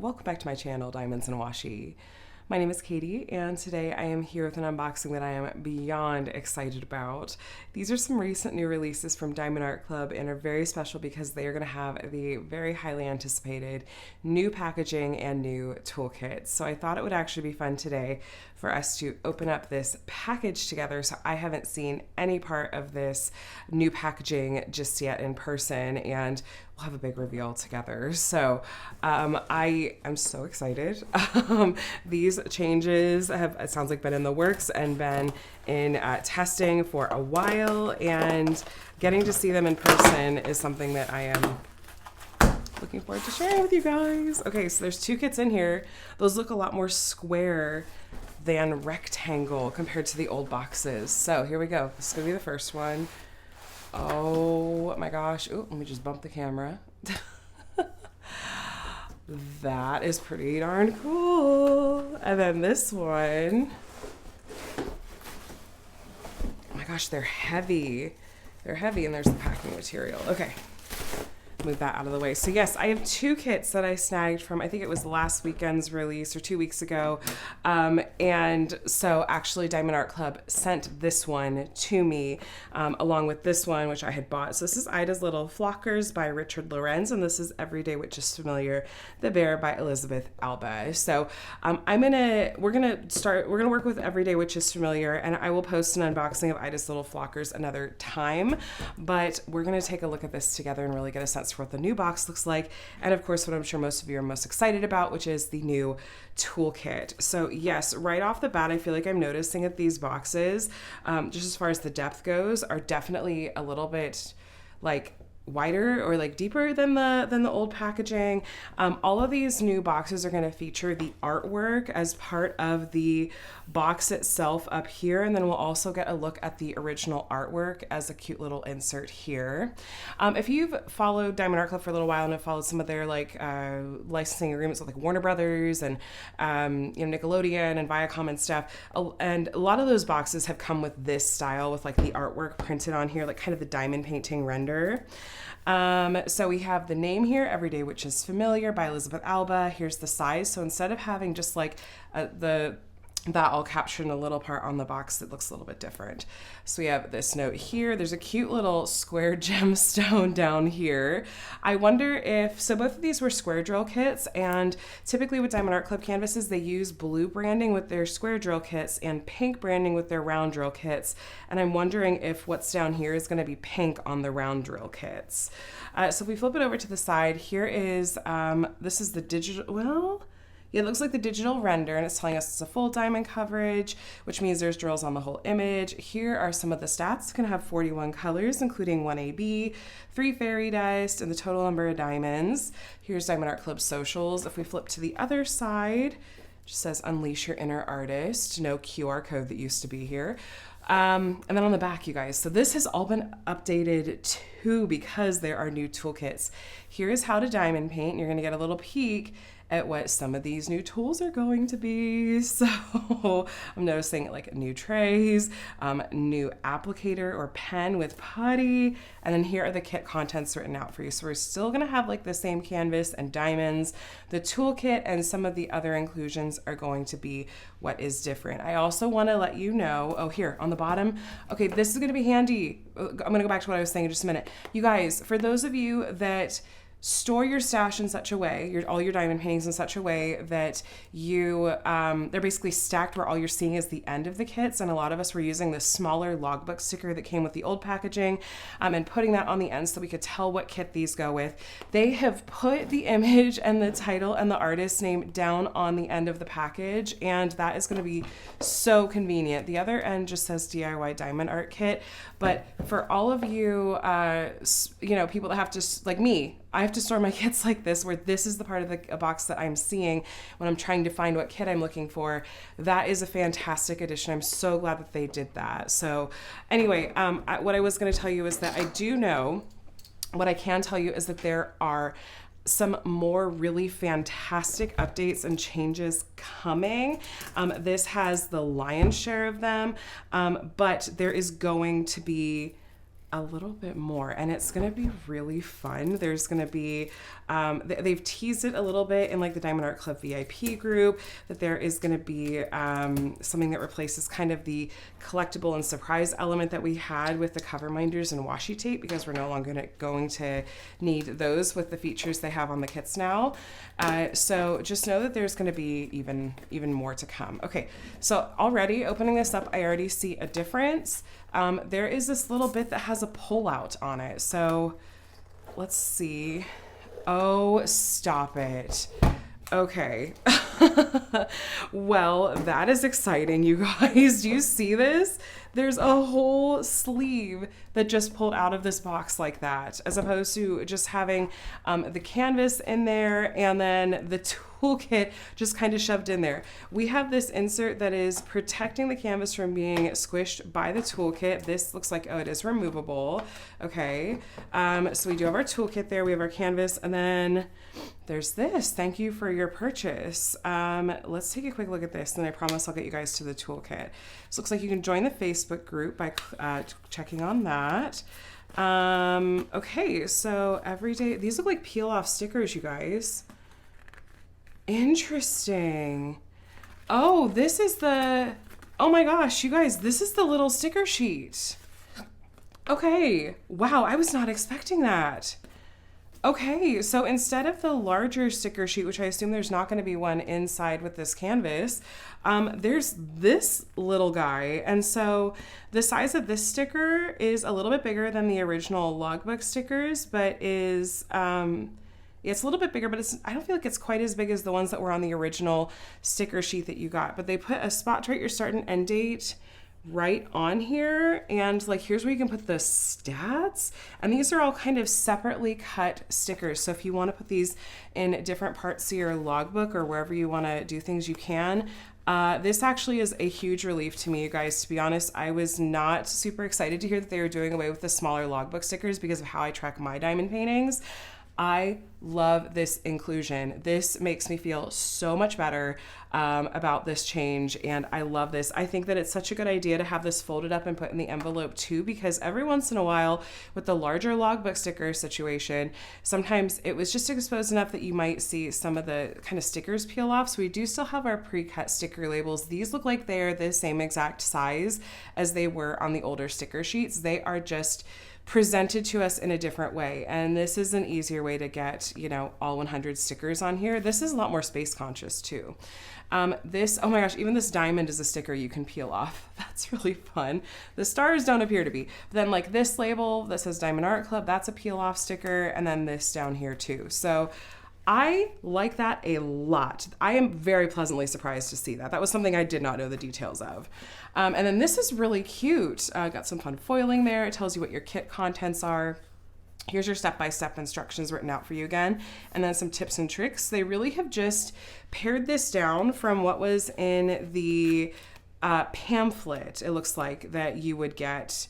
Welcome back to my channel, Diamonds and Washi. My name is Katie, and today I am here with an unboxing that I am beyond excited about. These are some recent new releases from Diamond Art Club and are very special because they are going to have the very highly anticipated new packaging and new toolkits. So I thought it would actually be fun today for us to open up this package together. So I haven't seen any part of this new packaging just yet in person, and we'll have a big reveal together. So I am so excited. These changes have, it sounds like, been in the works and been in testing for a while, and getting to see them in person is something that I am looking forward to sharing with you guys. Okay, so there's two kits in here. Those look a lot more square than rectangle compared to the old boxes. So here we go. This is gonna be the first one. Oh my gosh. Oh, let me just bump the camera. That is pretty darn cool. And then this one. Oh my gosh, they're heavy. They're heavy, and there's the packing material. Okay. Move that out of the way. So yes, I have two kits that I snagged from, I think it was last weekend's release or 2 weeks ago. And so actually Diamond Art Club sent this one to me along with this one, which I had bought. So this is Ida's Little Flockers by Richard Lorenz, and this is Everyday Witch is Familiar, The Bear by Elisabeth Alba. So we're gonna work with Everyday Witch is Familiar, and I will post an unboxing of Ida's Little Flockers another time, but we're gonna take a look at this together and really get a sense for what the new box looks like, and of course what I'm sure most of you are most excited about, which is the new toolkit. So yes, right off the bat, I feel like I'm noticing that these boxes, just as far as the depth goes, are definitely a little bit like wider or like deeper than the old packaging. All of these new boxes are going to feature the artwork as part of the box itself up here, and then we'll also get a look at the original artwork as a cute little insert here. If you've followed Diamond Art Club for a little while and have followed some of their licensing agreements with like Warner Brothers and Nickelodeon and Viacom and stuff, and a lot of those boxes have come with this style with like the artwork printed on here, like kind of the diamond painting render. So we have the name here, Everyday Witch is Familiar by Elisabeth Alba. Here's the size. So instead of having just like that all captured in a little part on the box, it looks a little bit different. So we have this note here. There's a cute little square gemstone down here. I wonder if, so both of these were square drill kits, and typically with Diamond Art Club canvases, they use blue branding with their square drill kits and pink branding with their round drill kits. And I'm wondering if what's down here is going to be pink on the round drill kits. So if we flip it over to the side, here is, this is the digital, well, yeah, it looks like the digital render, and it's telling us it's a full diamond coverage, which means there's drills on the whole image. Here are some of the stats. It's going to have 41 colors, including 1 AB, 3 fairy dust, and the total number of diamonds. Here's Diamond Art Club socials. If we flip to the other side, it just says Unleash Your Inner Artist. No QR code that used to be here. And then on the back, you guys, so this has all been updated too because there are new toolkits. Here is how to diamond paint. You're going to get a little peek at what some of these new tools are going to be. So I'm noticing like new trays, new applicator or pen with putty, and then here are the kit contents written out for you. So we're still gonna have like the same canvas and diamonds. The toolkit and some of the other inclusions are going to be what is different. I also wanna let you know, oh, here on the bottom, okay, this is gonna be handy. I'm gonna go back to what I was saying in just a minute. You guys, for those of you that store your stash in such a way, all your diamond paintings in such a way that you, they're basically stacked where all you're seeing is the end of the kits. And a lot of us were using this smaller logbook sticker that came with the old packaging and putting that on the end so we could tell what kit these go with. They have put the image and the title and the artist's name down on the end of the package, and that is going to be so convenient. The other end just says DIY Diamond Art Kit, but for all of you, people that have to, like me, I have to store my kits like this, where this is the part of the box that I'm seeing when I'm trying to find what kit I'm looking for. That is a fantastic addition. I'm so glad that they did that. So anyway, what I was going to tell you is that I do know, what I can tell you is that there are some more really fantastic updates and changes coming. This has the lion's share of them, but there is going to be a little bit more, and it's going to be really fun. There's going to be, they've teased it a little bit in like the Diamond Art Club VIP group, that there is going to be something that replaces kind of the collectible and surprise element that we had with the cover minders and washi tape, because we're no longer going to need those with the features they have on the kits now. So just know that there's going to be even more to come. Okay, so already opening this up, I already see a difference. There is this little bit that has a pull-out on it. So let's see. Oh, stop it. Okay. Well, that is exciting, you guys. Do you see this? There's a whole sleeve that just pulled out of this box like that, as opposed to just having the canvas in there and then the toolkit just kind of shoved in there. We have this insert that is protecting the canvas from being squished by the toolkit. This looks like, oh, it is removable. Okay. So we do have our toolkit there. We have our canvas, and then there's this. Thank you for your purchase. Let's take a quick look at this, and I promise I'll get you guys to the toolkit. So it looks like you can join the Facebook group by checking on that. Okay, so everyday, these look like peel off stickers, you guys. Interesting. Oh, this is the, oh my gosh, you guys, this is the little sticker sheet. Okay, wow, I was not expecting that. Okay, so instead of the larger sticker sheet, which I assume there's not going to be one inside with this canvas, there's this little guy. And so the size of this sticker is a little bit bigger than the original logbook stickers, but is, it's a little bit bigger, but I don't feel like it's quite as big as the ones that were on the original sticker sheet that you got. But they put a spot to write your start and end date right on here, and like here's where you can put the stats, and these are all kind of separately cut stickers. So if you want to put these in different parts of your logbook or wherever you want to do things, you can. This actually is a huge relief to me, you guys. To be honest, I was not super excited to hear that they were doing away with the smaller logbook stickers because of how I track my diamond paintings. I love this inclusion. This makes me feel so much better about this change, and I love this. I think that it's such a good idea to have this folded up and put in the envelope too, because every once in a while with the larger logbook sticker situation, sometimes it was just exposed enough that you might see some of the kind of stickers peel off. So we do still have our pre-cut sticker labels. These look like they're the same exact size as they were on the older sticker sheets. They are just presented to us in a different way, and this is an easier way to get, you know, all 100 stickers on here. This is a lot more space conscious too. This, oh my gosh, even this diamond is a sticker you can peel off. That's really fun. The stars don't appear to be. But then like this label that says Diamond Art Club, that's a peel off sticker, and then this down here too. So I like that a lot. I am very pleasantly surprised to see that. That was something I did not know the details of. And then this is really cute. Got some fun foiling there. It tells you what your kit contents are. Here's your step-by-step instructions written out for you again, and then some tips and tricks. They really have just pared this down from what was in the pamphlet, it looks like, that you would get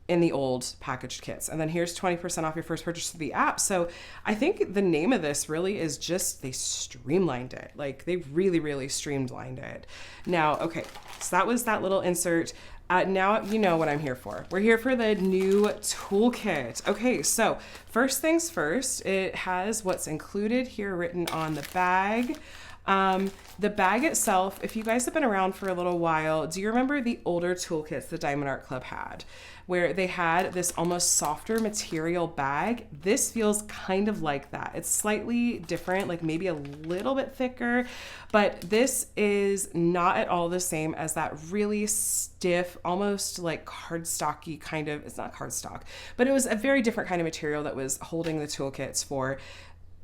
in the old packaged kits. And then here's 20% off your first purchase of the app. So I think the name of this really is just, they streamlined it. Like they really, really streamlined it. Now, okay, so that was that little insert. Now you know what I'm here for. We're here for the new toolkit. Okay, so first things first, it has what's included here written on the bag. The bag itself, if you guys have been around for a little while, do you remember the older toolkits the Diamond Art Club had, where they had this almost softer material bag? This feels kind of like that. It's slightly different, like maybe a little bit thicker, but this is not at all the same as that really stiff, almost like cardstocky kind of, it's not cardstock, but it was a very different kind of material that was holding the toolkits for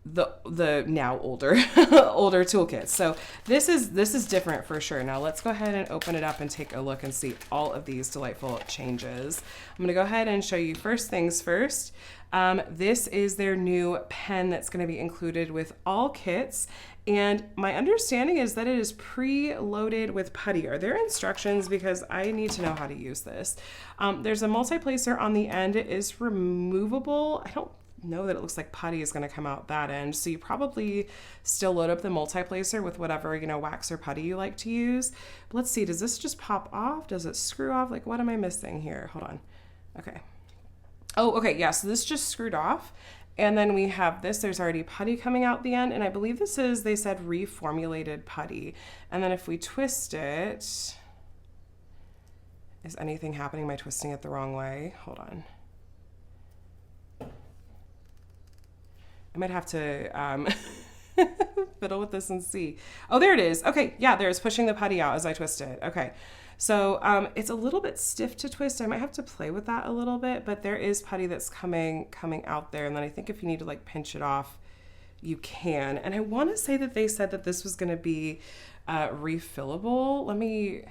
the now older older toolkits. So this is different for sure. Now let's go ahead and open it up and take a look and see all of these delightful changes. I'm going to go ahead and show you first things first. This is their new pen that's going to be included with all kits, and my understanding is that it is pre-loaded with putty. Are there instructions? Because I need to know how to use this. There's a multi-placer on the end. It is removable. I don't know that it looks like putty is going to come out that end, so you probably still load up the multi-placer with whatever, you know, wax or putty you like to use. But let's see, does this just pop off? Does it screw off? Like, what am I missing here? Hold on. Okay. Oh, okay, yeah, so this just screwed off. And then we have this, there's already putty coming out the end. And I believe this is, they said, reformulated putty. And then if we twist it, is anything happening? Am I twisting it the wrong way? Hold on. I might have to fiddle with this and see. Oh, there it is. Okay, yeah, there's pushing the putty out as I twist it. Okay, so it's a little bit stiff to twist. I might have to play with that a little bit, but there is putty that's coming out there. And then I think if you need to like pinch it off, you can. And I want to say that they said that this was going to be refillable. Let me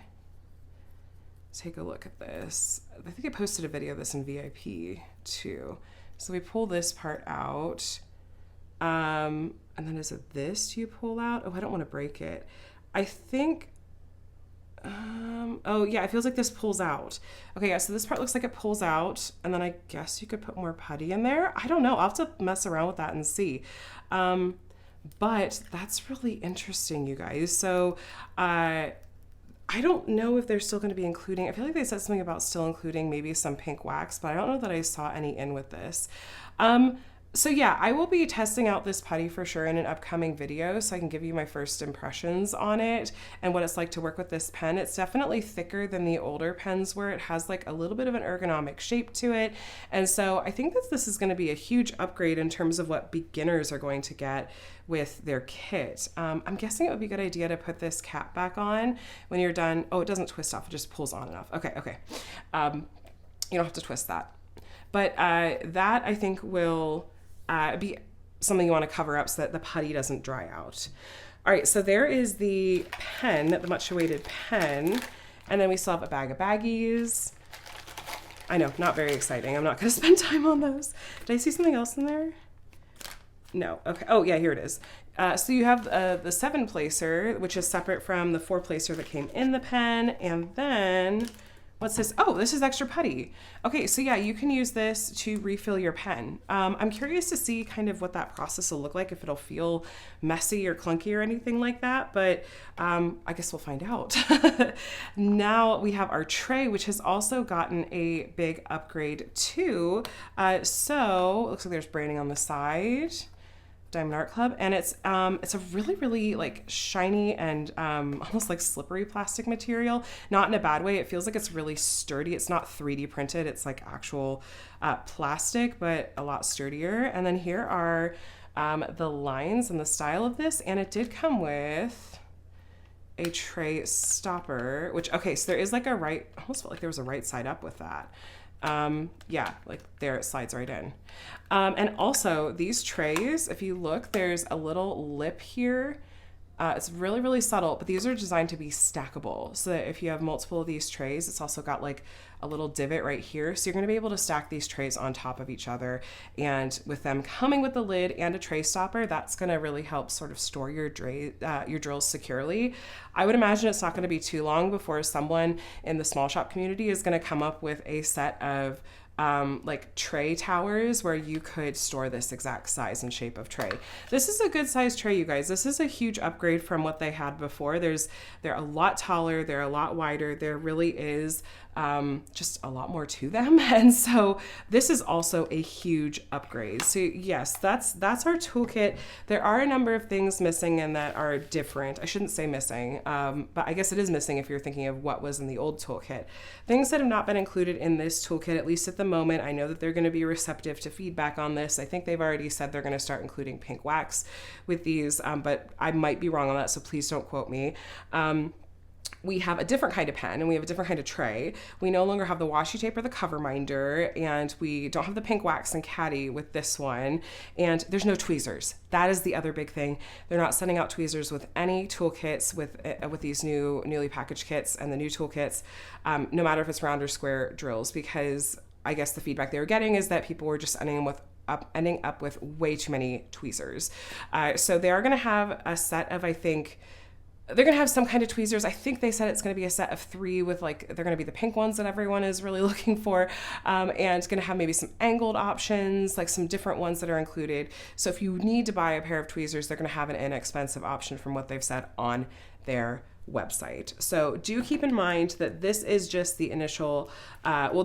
take a look at this. I think I posted a video of this in VIP too. So we pull this part out. And then is it this you pull out? Oh, I don't want to break it. I think, oh yeah, it feels like this pulls out. Okay, yeah, so this part looks like it pulls out, and then I guess you could put more putty in there. I don't know, I'll have to mess around with that and see. But that's really interesting, you guys. So, I don't know if they're still going to be including, I feel like they said something about still including maybe some pink wax, but I don't know that I saw any in with this. So yeah, I will be testing out this putty for sure in an upcoming video, so I can give you my first impressions on it and what it's like to work with this pen. It's definitely thicker than the older pens were. It has like a little bit of an ergonomic shape to it. And so I think that this is going to be a huge upgrade in terms of what beginners are going to get with their kit. I'm guessing it would be a good idea to put this cap back on when you're done. Oh, it doesn't twist off, it just pulls on and off. Okay. You don't have to twist that. But that I think will be something you want to cover up so that the putty doesn't dry out. All right, so there is the pen, the much awaited pen. And then we still have a bag of baggies. I know, not very exciting. I'm not going to spend time on those. Did I see something else in there? No. Okay. Oh, yeah, here it is. So you have the 7 placer, which is separate from the 4 placer that came in the pen. And then what's this? Oh, this is extra putty. Okay, so yeah, you can use this to refill your pen. I'm curious to see kind of what that process will look like, if it'll feel messy or clunky or anything like that, but I guess we'll find out. Now we have our tray, which has also gotten a big upgrade too. So it looks like there's branding on the side. Diamond Art Club, and it's a really like shiny and almost like slippery plastic material, not in a bad way. It feels like it's really sturdy. It's not 3D printed, it's like actual plastic, but a lot sturdier. And then here are the lines and the style of this, and it did come with a tray stopper, which, okay, so there is like a right, almost felt like there was a right side up with that. Yeah, like there it slides right in. And also these trays, if you look, there's a little lip here. It's really subtle, but these are designed to be stackable. So that if you have multiple of these trays, it's also got like a little divot right here. So you're going to be able to stack these trays on top of each other. And with them coming with the lid and a tray stopper, that's going to really help sort of store your drills securely. I would imagine it's not going to be too long before someone in the small shop community is going to come up with a set of like tray towers where you could store this exact size and shape of tray. This is a good size tray, you guys. This is a huge upgrade from what they had before. They're a lot taller, they're a lot wider. There really is just a lot more to them. And so this is also a huge upgrade. So yes, that's our toolkit. There are a number of things missing and that are different. I shouldn't say missing, but I guess it is missing if you're thinking of what was in the old toolkit. Things that have not been included in this toolkit, at least at the moment. I know that they're going to be receptive to feedback on this. I think they've already said they're going to start including pink wax with these, but I might be wrong on that, so please don't quote me. We have a different kind of pen and we have a different kind of tray. We no longer have the washi tape or the cover minder, and we don't have the pink wax and caddy with this one, and there's no tweezers. That is the other big thing. They're not sending out tweezers with any toolkits with these newly packaged kits and the new toolkits, no matter if it's round or square drills, because I guess the feedback they were getting is that people were just ending up with way too many tweezers. So they are going to have a set of, I think, they're going to have some kind of tweezers. I think they said it's going to be a set of 3 with like, they're going to be the pink ones that everyone is really looking for. And it's going to have maybe some angled options, like some different ones that are included. So if you need to buy a pair of tweezers, they're going to have an inexpensive option from what they've said on their website. So do keep in mind that this is just the initial,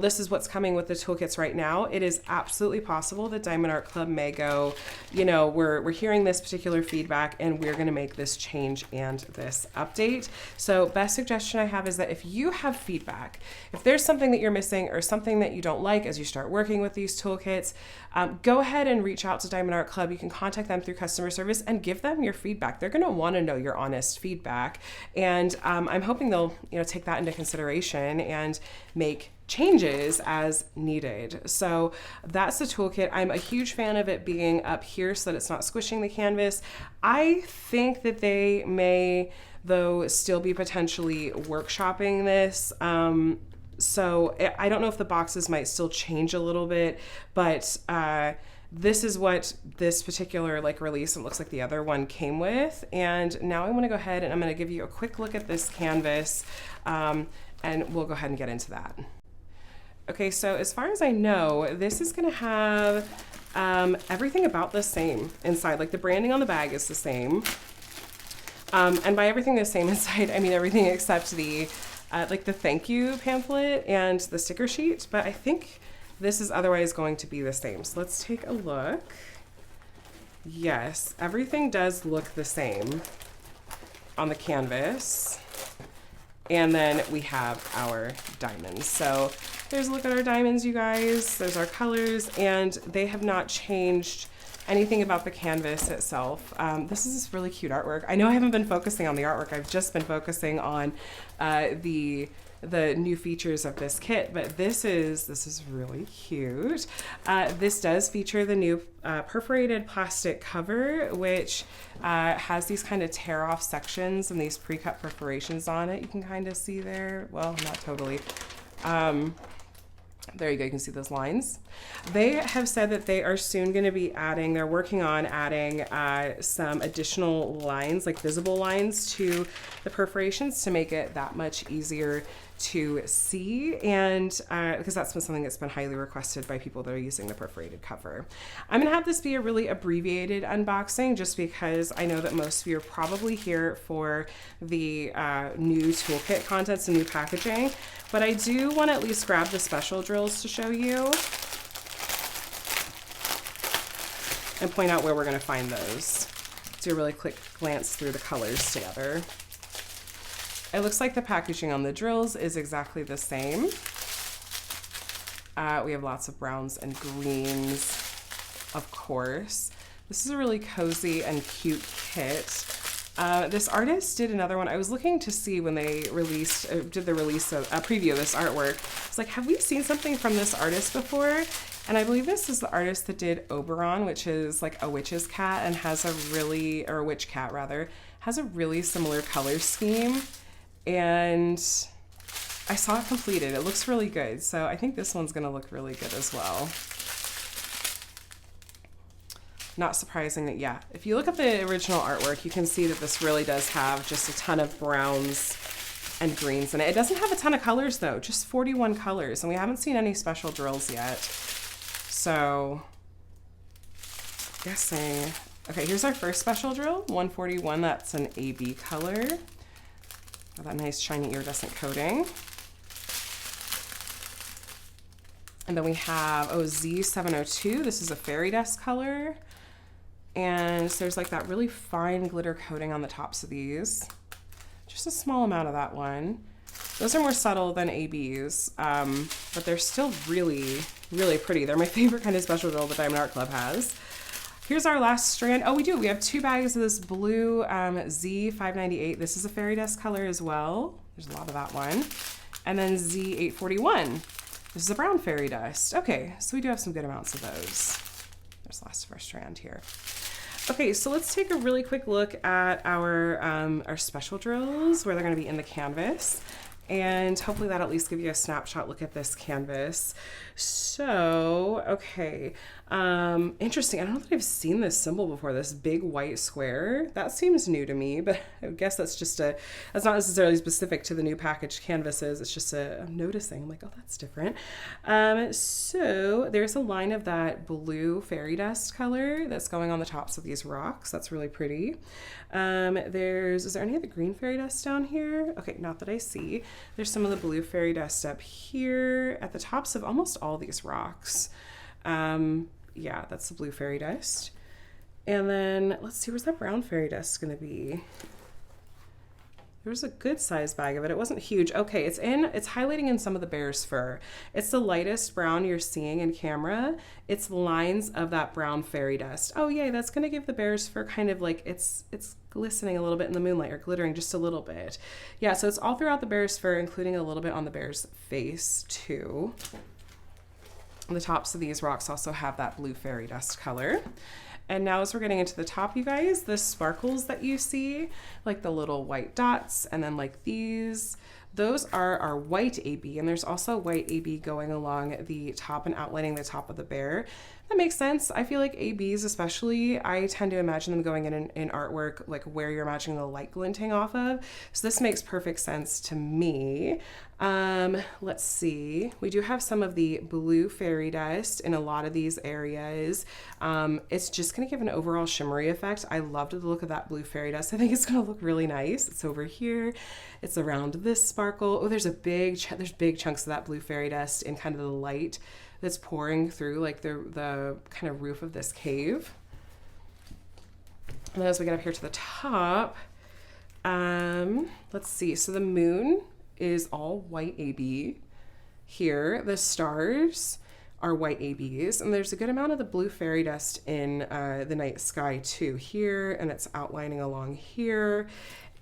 this is what's coming with the toolkits right now. It is absolutely possible that Diamond Art Club may go, we're hearing this particular feedback and we're going to make this change and this update. So best suggestion I have is that if you have feedback, if there's something that you're missing or something that you don't like as you start working with these toolkits, go ahead and reach out to Diamond Art Club. You can contact them through customer service and give them your feedback. They're going to want to know your honest feedback. And I'm hoping they'll take that into consideration and make changes as needed. So that's the toolkit. I'm a huge fan of it being up here so that it's not squishing the canvas. I think that they may, though, still be potentially workshopping this. So I don't know if the boxes might still change a little bit, but this is what this particular release, it looks like the other one, came with. And now I want to go ahead and I'm going to give you a quick look at this canvas, and we'll go ahead and get into that. Okay, so as far as I know, this is going to have everything about the same inside. Like the branding on the bag is the same. And by everything the same inside, I mean everything except the the thank you pamphlet and the sticker sheet. But I think this is otherwise going to be the same. So let's take a look. Yes, everything does look the same on the canvas. And then we have our diamonds. So there's a look at our diamonds, you guys. There's our colors, and they have not changed anything about the canvas itself. This is this really cute artwork. I know I haven't been focusing on the artwork. I've just been focusing on the new features of this kit, but this is really cute. This does feature the new perforated plastic cover, which has these kind of tear off sections and these pre-cut perforations on it. You can kind of see there. Well, not totally. There you go, you can see those lines. They have said that they are soon going to be adding, they're working on adding some additional lines, like visible lines, to the perforations to make it that much easier to see, and because that's been something that's been highly requested by people that are using the perforated cover. I'm gonna have this be a really abbreviated unboxing just because I know that most of you are probably here for the new toolkit contents and new packaging, but I do want to at least grab the special drills to show you and point out where we're going to find those. Do a really quick glance through the colors together. It looks like the packaging on the drills is exactly the same. We have lots of browns and greens, of course. This is a really cozy and cute kit. This artist did another one. I was looking to see when they released, did the release of a preview of this artwork. It's like, have we seen something from this artist before? And I believe this is the artist that did Oberon, which is like a witch's cat and has a really, or a witch cat rather, has a really similar color scheme. And I saw it completed. It looks really good. So I think this one's gonna look really good as well. Not surprising that, yeah, if you look at the original artwork, you can see that this really does have just a ton of browns and greens in it. It doesn't have a ton of colors though, just 41 colors, and we haven't seen any special drills yet. So, guessing, okay, here's our first special drill, 141, that's an AB color. Got that nice shiny iridescent coating. And then we have, Z702, this is a fairy dust color. And so there's like that really fine glitter coating on the tops of these. Just a small amount of that one. Those are more subtle than ABs, but they're still really, really pretty. They're my favorite kind of special drill that Diamond Art Club has. Here's our last strand. Oh, we do. We have 2 bags of this blue Z598. This is a fairy dust color as well. There's a lot of that one. And then Z841. This is a brown fairy dust. Okay, so we do have some good amounts of those. There's the last of our strand here. Okay, so let's take a really quick look at our special drills, where they're going to be in the canvas. And hopefully that'll at least give you a snapshot look at this canvas. So, okay. Interesting. I don't know that I've seen this symbol before, this big white square. That seems new to me, but I guess that's not necessarily specific to the new packaged canvases. It's just I'm noticing. I'm like, oh, that's different. So there's a line of that blue fairy dust color that's going on the tops of these rocks. That's really pretty. Is there any of the green fairy dust down here? Okay, not that I see. There's some of the blue fairy dust up here at the tops of almost all these rocks. Yeah, that's the blue fairy dust. And then let's see, where's that brown fairy dust going to be? There was a good size bag of it. It wasn't huge. Okay, it's highlighting in some of the bear's fur. It's the lightest brown you're seeing in camera. It's lines of that brown fairy dust. Oh yay, that's gonna give the bear's fur kind of like, it's glistening a little bit in the moonlight, or glittering just a little bit. Yeah, so it's all throughout the bear's fur, including a little bit on the bear's face too. The tops of these rocks also have that blue fairy dust color. And now as we're getting into the top, you guys, the sparkles that you see, like the little white dots, and then like these, those are our white AB, and there's also white AB going along the top and outlining the top of the bear. That makes sense. I feel like ABs especially, I tend to imagine them going in artwork, like where you're imagining the light glinting off of. So this makes perfect sense to me. Let's see. We do have some of the blue fairy dust in a lot of these areas. It's just going to give an overall shimmery effect. I loved the look of that blue fairy dust. I think it's going to look really nice. It's over here. It's around this sparkle. Oh, there's big chunks of that blue fairy dust in kind of the light that's pouring through like the kind of roof of this cave. And then as we get up here to the top, let's see. So the moon is all white AB here. The stars are white ABs, and there's a good amount of the blue fairy dust in the night sky too here, and it's outlining along here.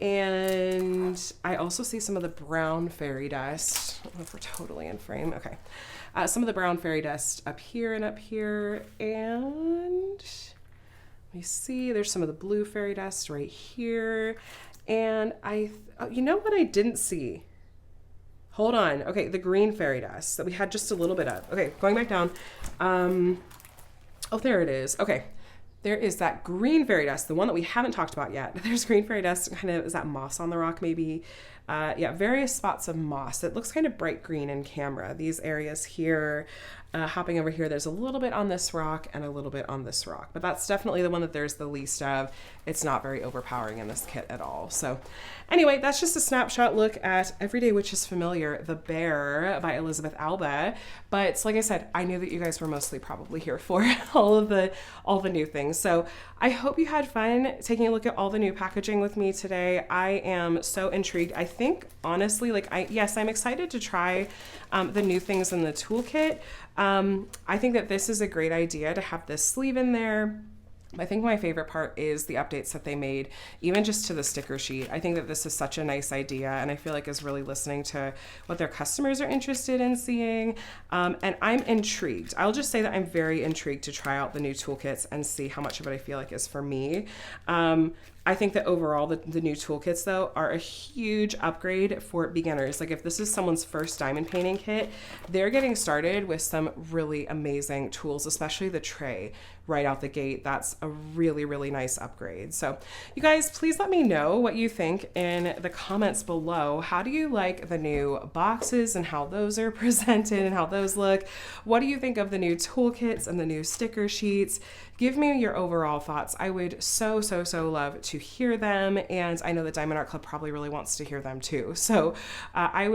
And I also see some of the brown fairy dust. I don't know if we're totally in frame. Okay. Some of the brown fairy dust up here, and let me see, there's some of the blue fairy dust right here. And you know what I didn't see? Hold on. Okay, the green fairy dust that we had just a little bit of. Okay, going back down. Oh, there it is. Okay. There is that green fairy dust, the one that we haven't talked about yet. There's green fairy dust, kind of, is that moss on the rock maybe? Yeah, various spots of moss. It looks kind of bright green in camera. These areas here, hopping over here, there's a little bit on this rock and a little bit on this rock, but that's definitely the one that there's the least of. It's not very overpowering in this kit at all. So anyway, that's just a snapshot look at Everyday Witch is Familiar, The Bear by Elisabeth Alba. But like I said, I knew that you guys were mostly probably here for all the new things. So I hope you had fun taking a look at all the new packaging with me today. I am so intrigued. I think honestly, I'm excited to try the new things in the toolkit. I think that this is a great idea to have this sleeve in there. I think my favorite part is the updates that they made, even just to the sticker sheet. I think that this is such a nice idea, and I feel like is really listening to what their customers are interested in seeing. And I'm intrigued. I'll just say that I'm very intrigued to try out the new toolkits and see how much of it I feel like is for me. I think that overall the new toolkits though are a huge upgrade for beginners. Like if this is someone's first diamond painting kit, they're getting started with some really amazing tools, especially the tray right out the gate. That's a really, really nice upgrade. So you guys, please let me know what you think in the comments below. How do you like the new boxes and how those are presented and how those look? What do you think of the new toolkits and the new sticker sheets? Give me your overall thoughts. I would so love to hear them. And I know that Diamond Art Club probably really wants to hear them too. So I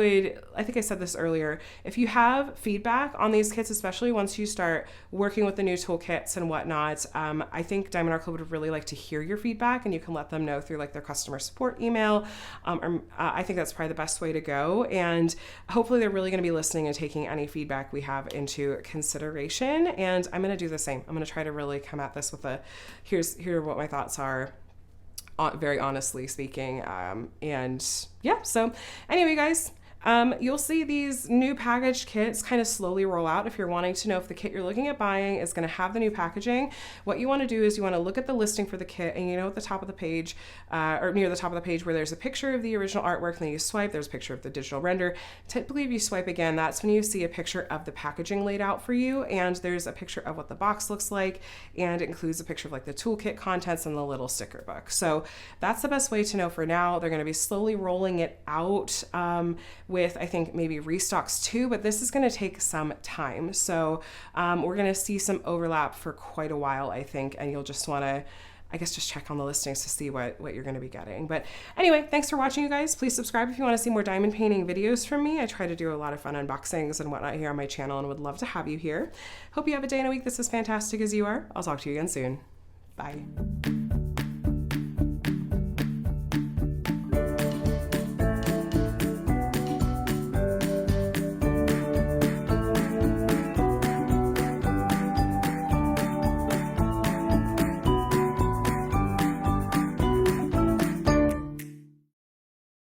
think I said this earlier, if you have feedback on these kits, especially once you start working with the new toolkits and whatnot, I think Diamond Art Club would really like to hear your feedback, and you can let them know through like their customer support email. I think that's probably the best way to go. And hopefully they're really going to be listening and taking any feedback we have into consideration. And I'm going to do the same. I'm going to try to really come at this with here are what my thoughts are, very honestly speaking. And yeah, so anyway, guys, You'll see these new packaged kits kind of slowly roll out. If you're wanting to know if the kit you're looking at buying is going to have the new packaging, what you want to do is you want to look at the listing for the kit, and at the top of the page, or near the top of the page where there's a picture of the original artwork, and then you swipe, there's a picture of the digital render. Typically, if you swipe again, that's when you see a picture of the packaging laid out for you, and there's a picture of what the box looks like, and it includes a picture of like the toolkit contents and the little sticker book. So that's the best way to know for now. They're going to be slowly rolling it out with, I think, maybe restocks too, but this is going to take some time. So we're going to see some overlap for quite a while, I think, and you'll just want to, I guess, just check on the listings to see what you're going to be getting. But anyway, thanks for watching, you guys. Please subscribe if you want to see more diamond painting videos from me. I try to do a lot of fun unboxings and whatnot here on my channel, and would love to have you here. Hope you have a day and a week that's as fantastic as you are. I'll talk to you again soon. Bye.